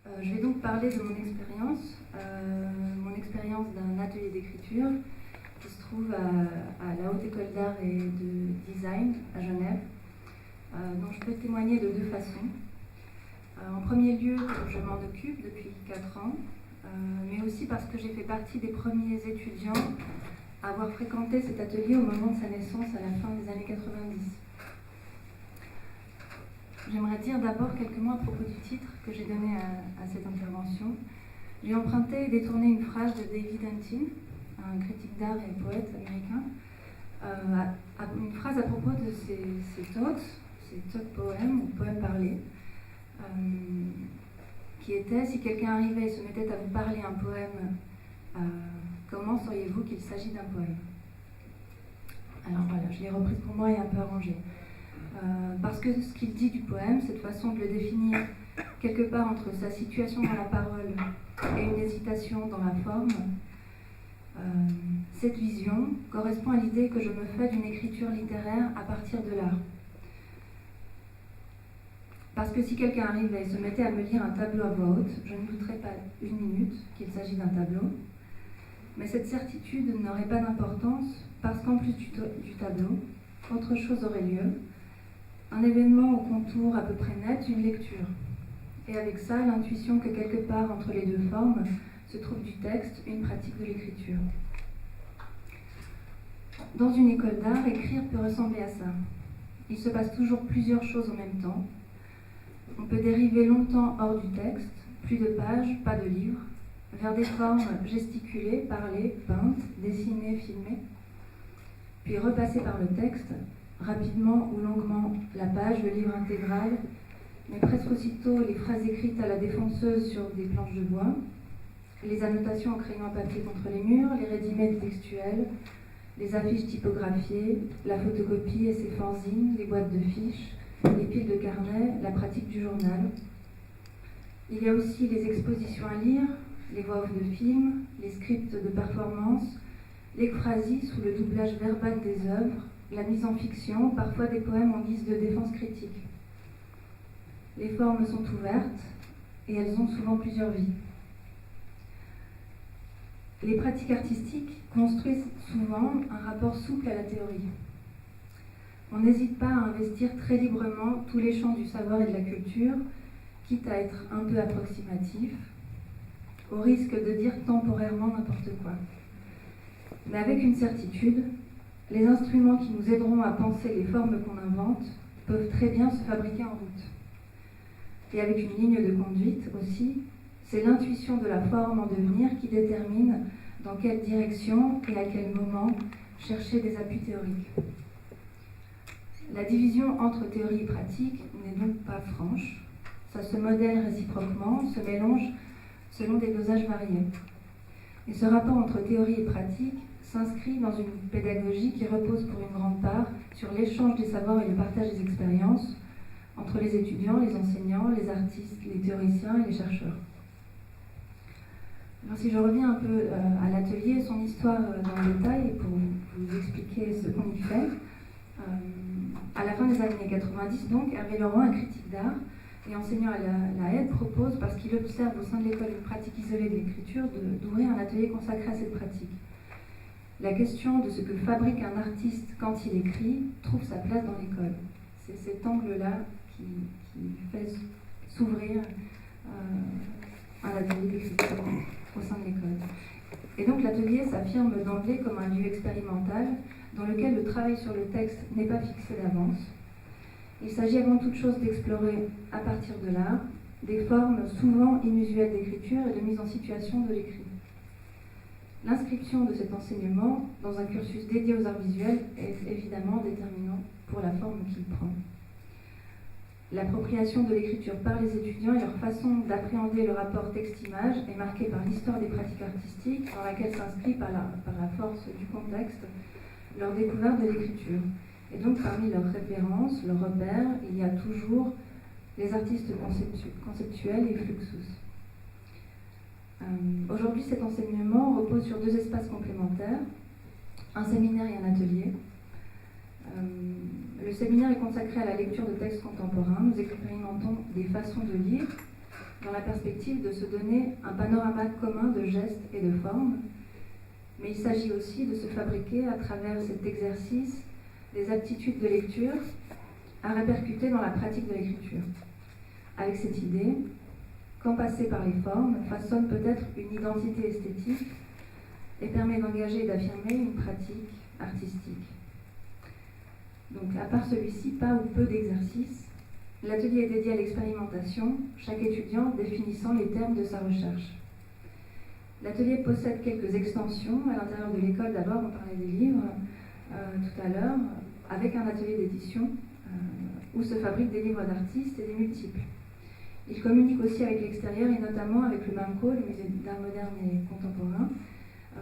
Je vais donc parler de mon expérience d'un atelier d'écriture qui se trouve à la Haute École d'Art et de Design à Genève, dont je peux témoigner de deux façons. En premier lieu, je m'en occupe depuis 4 ans, mais aussi parce que j'ai fait partie des premiers étudiants à avoir fréquenté cet atelier au moment de sa naissance à la fin des années 90. J'aimerais dire d'abord quelques mots à propos du titre que j'ai donné à cette intervention. J'ai emprunté et détourné une phrase de David Hunting, un critique d'art et poète américain, une phrase à propos de ses talk poèmes ou poèmes parlés, qui était « Si quelqu'un arrivait et se mettait à vous parler un poème, comment sauriez-vous qu'il s'agit d'un poème ?» Alors voilà, je l'ai reprise pour moi et un peu arrangée. Parce que ce qu'il dit du poème, cette façon de le définir quelque part entre sa situation dans la parole et une hésitation dans la forme, cette vision correspond à l'idée que je me fais d'une écriture littéraire à partir de l'art. Parce que si quelqu'un arrivait et se mettait à me lire un tableau à voix haute, je ne douterais pas une minute qu'il s'agit d'un tableau. Mais cette certitude n'aurait pas d'importance parce qu'en plus du tableau, autre chose aurait lieu, un événement au contour à peu près net, une lecture. Et avec ça, l'intuition que quelque part entre les deux formes se trouve du texte, une pratique de l'écriture. Dans une école d'art, écrire peut ressembler à ça. Il se passe toujours plusieurs choses en même temps. On peut dériver longtemps hors du texte, plus de pages, pas de livres, vers des formes gesticulées, parlées, peintes, dessinées, filmées, puis repasser par le texte, rapidement ou longuement la page, le livre intégral, mais presque aussitôt les phrases écrites à la défonceuse sur des planches de bois, les annotations en crayon à papier contre les murs, les ready-made textuels, les affiches typographiées, la photocopie et ses fanzines, les boîtes de fiches, les piles de carnets, la pratique du journal. Il y a aussi les expositions à lire, les voix off de films, les scripts de performance, l'ekphrasie sous le doublage verbal des œuvres, la mise en fiction, parfois des poèmes en guise de défense critique. Les formes sont ouvertes et elles ont souvent plusieurs vies. Les pratiques artistiques construisent souvent un rapport souple à la théorie. On n'hésite pas à investir très librement tous les champs du savoir et de la culture, quitte à être un peu approximatif, au risque de dire temporairement n'importe quoi. Mais avec une certitude, les instruments qui nous aideront à penser les formes qu'on invente peuvent très bien se fabriquer en route. Et avec une ligne de conduite aussi, c'est l'intuition de la forme en devenir qui détermine dans quelle direction et à quel moment chercher des appuis théoriques. La division entre théorie et pratique n'est donc pas franche. Ça se modèle réciproquement, se mélange selon des dosages variés. Et ce rapport entre théorie et pratique s'inscrit dans une pédagogie qui repose pour une grande part sur l'échange des savoirs et le partage des expériences entre les étudiants, les enseignants, les artistes, les théoriciens et les chercheurs. Alors si je reviens un peu à l'atelier, son histoire dans le détail, pour vous expliquer ce qu'on y fait, à la fin des années 90, donc, Hervé Laurent, un critique d'art et enseignant à la Aide, propose, parce qu'il observe au sein de l'école une pratique isolée de l'écriture, d'ouvrir un atelier consacré à cette pratique. La question de ce que fabrique un artiste quand il écrit trouve sa place dans l'école. C'est cet angle-là qui fait s'ouvrir un atelier d'écriture au sein de l'école. Et donc l'atelier s'affirme d'emblée comme un lieu expérimental dans lequel le travail sur le texte n'est pas fixé d'avance. Il s'agit avant toute chose d'explorer à partir de l'art des formes souvent inusuelles d'écriture et de mise en situation de l'écrit. L'inscription de cet enseignement dans un cursus dédié aux arts visuels est évidemment déterminant pour la forme qu'il prend. L'appropriation de l'écriture par les étudiants et leur façon d'appréhender le rapport texte-image est marquée par l'histoire des pratiques artistiques, dans laquelle s'inscrit par la force du contexte leur découverte de l'écriture. Et donc parmi leurs références, leurs repères, il y a toujours les artistes conceptuels et Fluxus. Aujourd'hui, cet enseignement repose sur 2 espaces complémentaires, un séminaire et un atelier. Le séminaire est consacré à la lecture de textes contemporains. Nous expérimentons des façons de lire, dans la perspective de se donner un panorama commun de gestes et de formes, mais il s'agit aussi de se fabriquer à travers cet exercice des aptitudes de lecture à répercuter dans la pratique de l'écriture. Avec cette idée, quand passer par les formes façonne peut-être une identité esthétique et permet d'engager et d'affirmer une pratique artistique. Donc, à part celui-ci, pas ou peu d'exercices. L'atelier est dédié à l'expérimentation, chaque étudiant définissant les termes de sa recherche. L'atelier possède quelques extensions à l'intérieur de l'école. D'abord, on parlait des livres tout à l'heure, avec un atelier d'édition où se fabriquent des livres d'artistes et des multiples. Il communique aussi avec l'extérieur et notamment avec le MAMCO, le Musée d'art moderne et contemporain,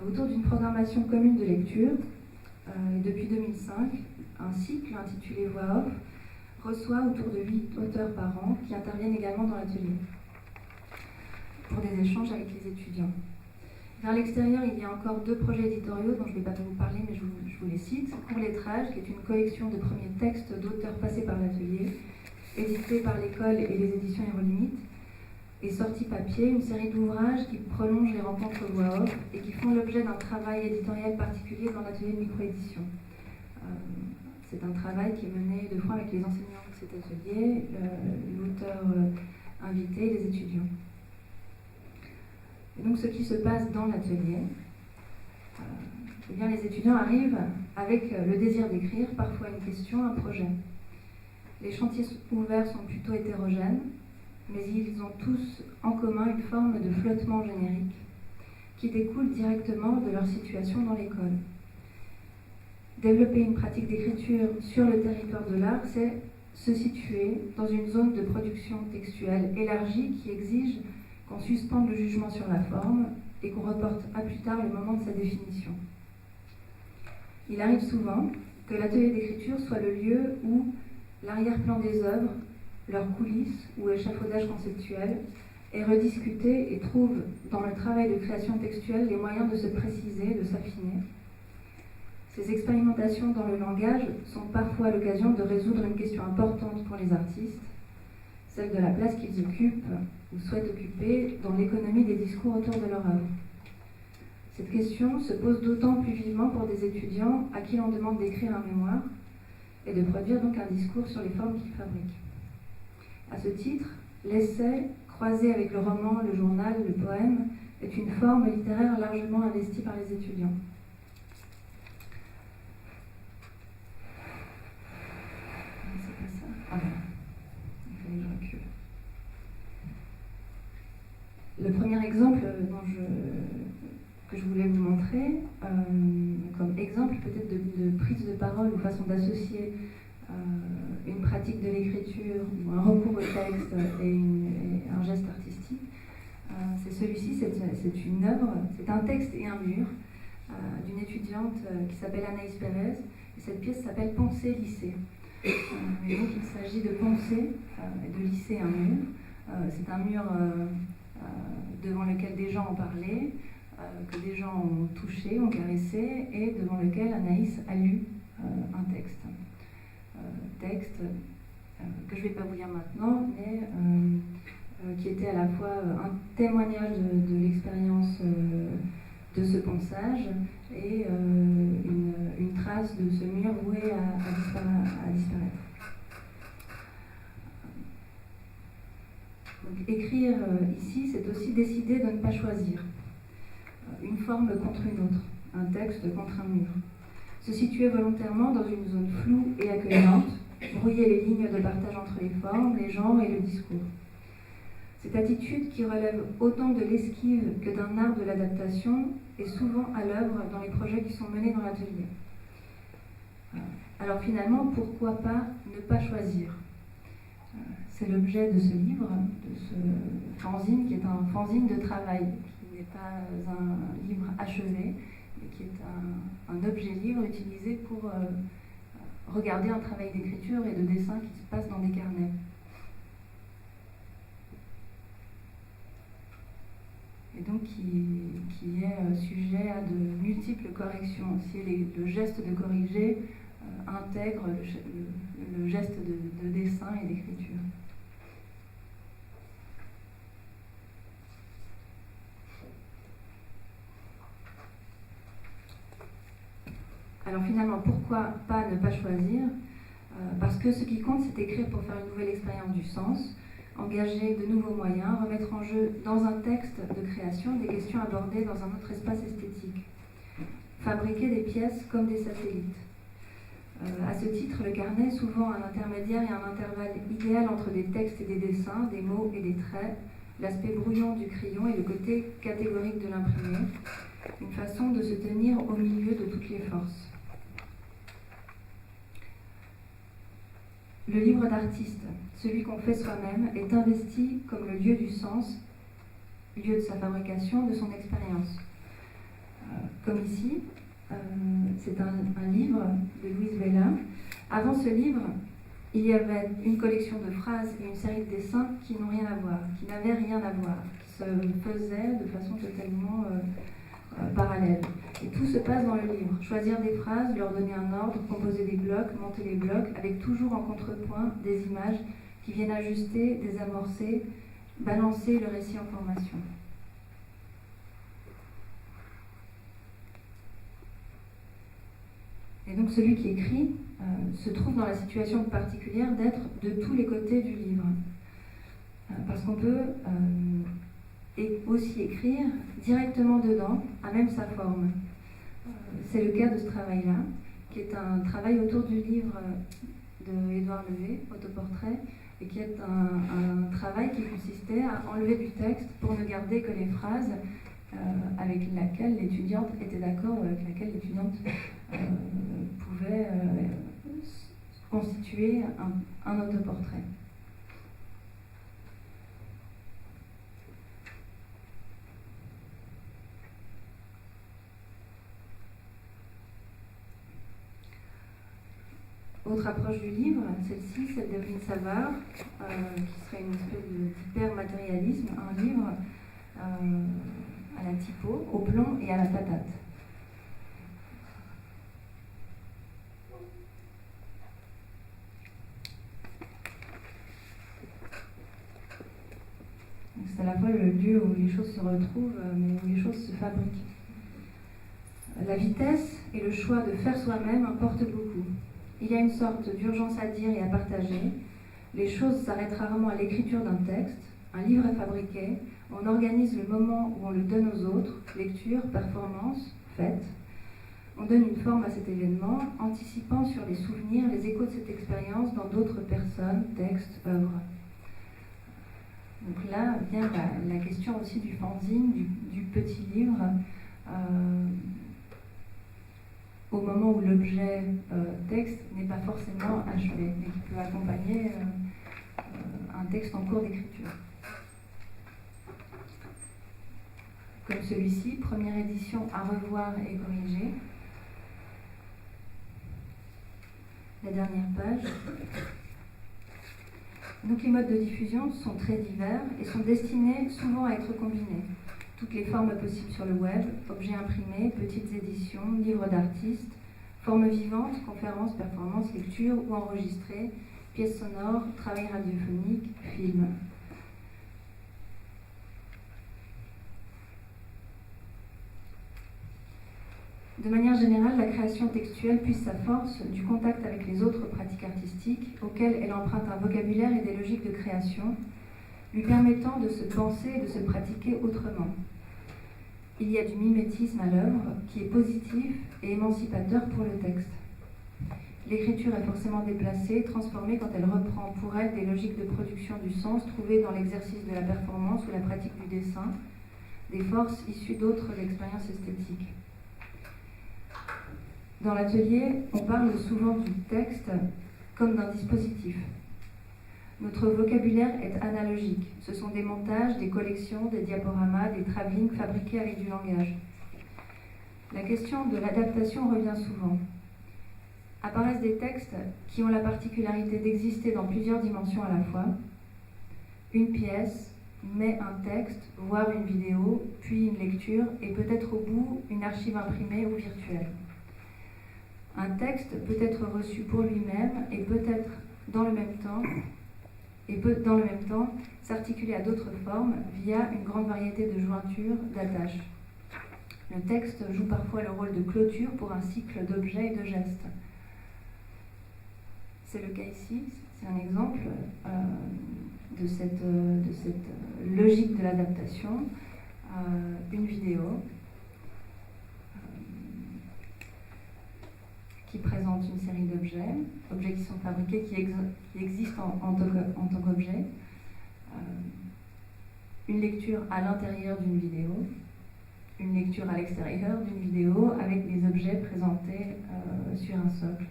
autour d'une programmation commune de lecture. Et depuis 2005, un cycle intitulé Voix off reçoit autour de 8 auteurs par an qui interviennent également dans l'atelier pour des échanges avec les étudiants. Vers l'extérieur, il y a encore 2 projets éditoriaux dont je ne vais pas vous parler, mais je vous les cite. Court Lettrage, qui est une collection de premiers textes d'auteurs passés par l'atelier, édité par l'école et les éditions Hérolimite, et Sortie Papier, une série d'ouvrages qui prolongent les rencontres voix off et qui font l'objet d'un travail éditorial particulier dans l'atelier de microédition. C'est un travail qui est mené de front avec les enseignants de cet atelier, l'auteur invité et les étudiants. Et donc ce qui se passe dans l'atelier, eh bien, les étudiants arrivent avec le désir d'écrire, parfois une question, un projet. Les chantiers ouverts sont plutôt hétérogènes, mais ils ont tous en commun une forme de flottement générique qui découle directement de leur situation dans l'école. Développer une pratique d'écriture sur le territoire de l'art, c'est se situer dans une zone de production textuelle élargie qui exige qu'on suspende le jugement sur la forme et qu'on reporte à plus tard le moment de sa définition. Il arrive souvent que l'atelier d'écriture soit le lieu où l'arrière-plan des œuvres, leurs coulisses ou échafaudage conceptuel est rediscuté et trouve dans le travail de création textuelle les moyens de se préciser, de s'affiner. Ces expérimentations dans le langage sont parfois l'occasion de résoudre une question importante pour les artistes, celle de la place qu'ils occupent ou souhaitent occuper dans l'économie des discours autour de leur œuvre. Cette question se pose d'autant plus vivement pour des étudiants à qui l'on demande d'écrire un mémoire et de produire donc un discours sur les formes qu'ils fabriquent. À ce titre, l'essai, croisé avec le roman, le journal, le poème, est une forme littéraire largement investie par les étudiants. C'est pas ça. Ah ben, il fallait que je recule. Le premier exemple que je voulais vous montrer, comme exemple peut-être de prise de parole ou façon d'associer une pratique de l'écriture ou un recours au texte et un geste artistique, c'est celui-ci, c'est une œuvre, c'est un texte et un mur d'une étudiante qui s'appelle Anaïs Pérez, et cette pièce s'appelle Penser, lisser. Et donc il s'agit de penser et de lisser un mur. C'est un mur devant lequel des gens ont parlé, que des gens ont touché, ont caressé, et devant lequel Anaïs a lu un texte. Texte que je ne vais pas vous lire maintenant, mais qui était à la fois un témoignage de l'expérience de ce ponçage et une trace de ce mur voué à disparaître. Donc, écrire ici, c'est aussi décider de ne pas choisir une forme contre une autre, un texte contre un mur. Se situer volontairement dans une zone floue et accueillante, brouiller les lignes de partage entre les formes, les genres et le discours. Cette attitude, qui relève autant de l'esquive que d'un art de l'adaptation, est souvent à l'œuvre dans les projets qui sont menés dans l'atelier. Alors finalement, pourquoi pas ne pas choisir ? C'est l'objet de ce livre, de ce fanzine, qui est un fanzine de travail, qui n'est pas un livre achevé, mais qui est un objet-livre utilisé pour regarder un travail d'écriture et de dessin qui se passe dans des carnets. Et donc qui est sujet à de multiples corrections. Si le geste de corriger intègre le geste de dessin et d'écriture. Alors finalement, pourquoi pas ne pas choisir? Parce que ce qui compte, c'est écrire pour faire une nouvelle expérience du sens, engager de nouveaux moyens, remettre en jeu dans un texte de création des questions abordées dans un autre espace esthétique, fabriquer des pièces comme des satellites. À ce titre, le carnet est souvent un intermédiaire et un intervalle idéal entre des textes et des dessins, des mots et des traits, l'aspect brouillon du crayon et le côté catégorique de l'imprimé, une façon de se tenir au milieu de toutes les forces. Le livre d'artiste, celui qu'on fait soi-même, est investi comme le lieu du sens, lieu de sa fabrication, de son expérience. Comme ici, c'est un livre de Louise Bella. Avant ce livre, il y avait une collection de phrases et une série de dessins qui n'ont rien à voir, qui n'avaient rien à voir, qui se faisaient de façon totalement parallèle. Et tout se passe dans le livre. Choisir des phrases, leur donner un ordre, composer des blocs, monter les blocs, avec toujours en contrepoint des images qui viennent ajuster, désamorcer, balancer le récit en formation. Et donc celui qui écrit se trouve dans la situation particulière d'être de tous les côtés du livre. Parce qu'on peut aussi écrire directement dedans, à même sa forme. C'est le cas de ce travail-là, qui est un travail autour du livre de Édouard Levé, Autoportrait, et qui est un travail qui consistait à enlever du texte pour ne garder que les phrases avec laquelle l'étudiante était d'accord ou avec laquelle l'étudiante pouvait constituer un autoportrait. Autre approche du livre, celle-ci, celle d'Evelyne Savard, qui serait une espèce d'hyper-matérialisme, un livre à la typo, au plomb et à la patate. C'est à la fois le lieu où les choses se retrouvent, mais où les choses se fabriquent. La vitesse et le choix de faire soi-même importent beaucoup. Il y a une sorte d'urgence à dire et à partager. Les choses s'arrêtent rarement à l'écriture d'un texte. Un livre est fabriqué. On organise le moment où on le donne aux autres. Lecture, performance, fête. On donne une forme à cet événement, anticipant sur les souvenirs, les échos de cette expérience dans d'autres personnes, textes, œuvres. Donc là vient la question aussi du fanzine, du petit livre. Au moment où l'objet texte n'est pas forcément achevé, mais qui peut accompagner un texte en cours d'écriture. Comme celui-ci, première édition à revoir et corriger. La dernière page. Donc les modes de diffusion sont très divers et sont destinés souvent à être combinés. Toutes les formes possibles sur le web, objets imprimés, petites éditions, livres d'artistes, formes vivantes, conférences, performances, lectures ou enregistrées, pièces sonores, travail radiophonique, films. De manière générale, la création textuelle puise sa force du contact avec les autres pratiques artistiques, auxquelles elle emprunte un vocabulaire et des logiques de création, lui permettant de se penser et de se pratiquer autrement. Il y a du mimétisme à l'œuvre qui est positif et émancipateur pour le texte. L'écriture est forcément déplacée, transformée quand elle reprend pour elle des logiques de production du sens trouvées dans l'exercice de la performance ou la pratique du dessin, des forces issues d'autres expériences esthétiques. Dans l'atelier, on parle souvent du texte comme d'un dispositif. Notre vocabulaire est analogique. Ce sont des montages, des collections, des diaporamas, des travelling fabriqués avec du langage. La question de l'adaptation revient souvent. Apparaissent des textes qui ont la particularité d'exister dans plusieurs dimensions à la fois. Une pièce met un texte, voire une vidéo, puis une lecture, et peut-être au bout une archive imprimée ou virtuelle. Un texte peut être reçu pour lui-même et peut-être dans le même temps s'articuler à d'autres formes via une grande variété de jointures, d'attaches. Le texte joue parfois le rôle de clôture pour un cycle d'objets et de gestes. C'est le cas ici, c'est un exemple de cette logique de l'adaptation. Une vidéo qui présente une série d'objets, objets qui sont fabriqués, qui existent en tant qu'objets. Une lecture à l'intérieur d'une vidéo, une lecture à l'extérieur d'une vidéo avec des objets présentés sur un socle.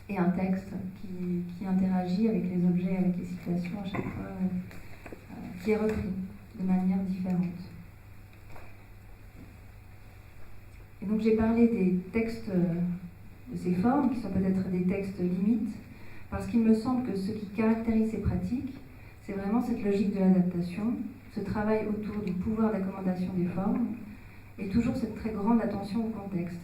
Et un texte qui interagit avec les objets, avec les situations à chaque fois, qui est repris de manière différente. Et donc j'ai parlé des textes, de ces formes, qui sont peut-être des textes limites, parce qu'il me semble que ce qui caractérise ces pratiques, c'est vraiment cette logique de l'adaptation, ce travail autour du pouvoir d'accommodation des formes, et toujours cette très grande attention au contexte.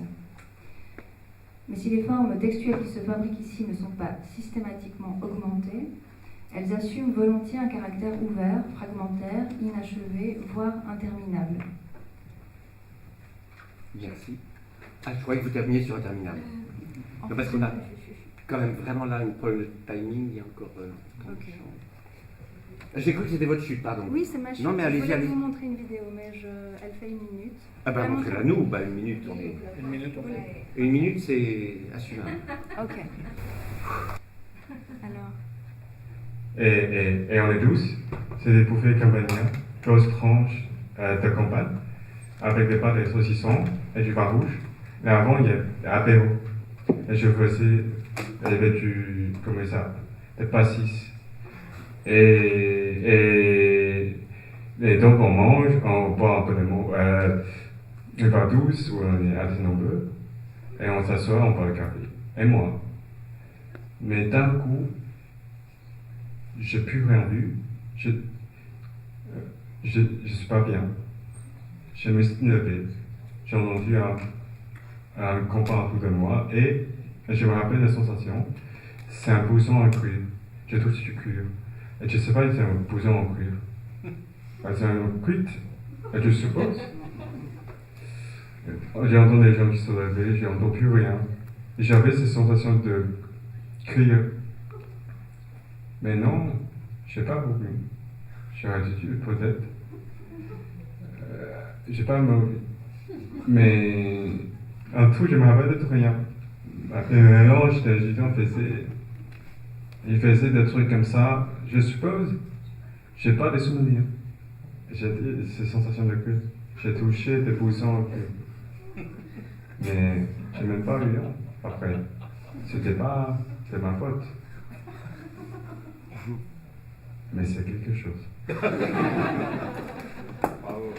Mais si les formes textuelles qui se fabriquent ici ne sont pas systématiquement augmentées, elles assument volontiers un caractère ouvert, fragmentaire, inachevé, voire interminable. Merci. Ah, je croyais que vous terminiez sur interminable. Non, parce qu'on a quand même vraiment là un problème de timing, il y a encore... Ok. J'ai cru que c'était votre chute, pardon. Oui, c'est ma chute. Non, mais allez-y, je voulais allez-y. vous montrer une vidéo, mais elle fait 1 minute. Ah bah montrez-la nous, bah 1 minute, on est... 1 minute, on fait. 1 minute, c'est assumable. Ok. Alors... Et on est douce, c'est des bouffées campagnoles, grosses tranches de campagne, avec des pâtes et saucissons et du vin rouge. Mais avant, il y a apéro. Et je faisais, il y avait comment ça, des pastis. Et donc on mange, on boit un peu de vin douce, où on est assez nombreux, et on s'assoit, on boit le café. Et moi. Mais d'un coup, j'ai plus rien vu. Je suis pas bien. Je me suis levé. J'ai entendu un compas autour de moi et je me rappelle la sensation. C'est un blouson en cuir. Je touche du cuir. Et je sais pas si c'est un blouson en cuir. C'est un cuit, je suppose. J'ai entendu des gens qui se sont levés, j'ai entendu plus rien. Et j'avais cette sensation de cuir. Mais non, je n'ai pas voulu. J'aurais dû peut-être. J'ai pas mauvais. Mais un truc, je me rappelle de rien. Et maintenant, j'étais en fessé. Il faisait des trucs comme ça, je suppose. J'ai pas de souvenirs. J'ai ces sensations de cuir. J'ai touché des boussons. Mais j'ai même pas eu après. C'était ma faute. Mais c'est quelque chose. Bravo.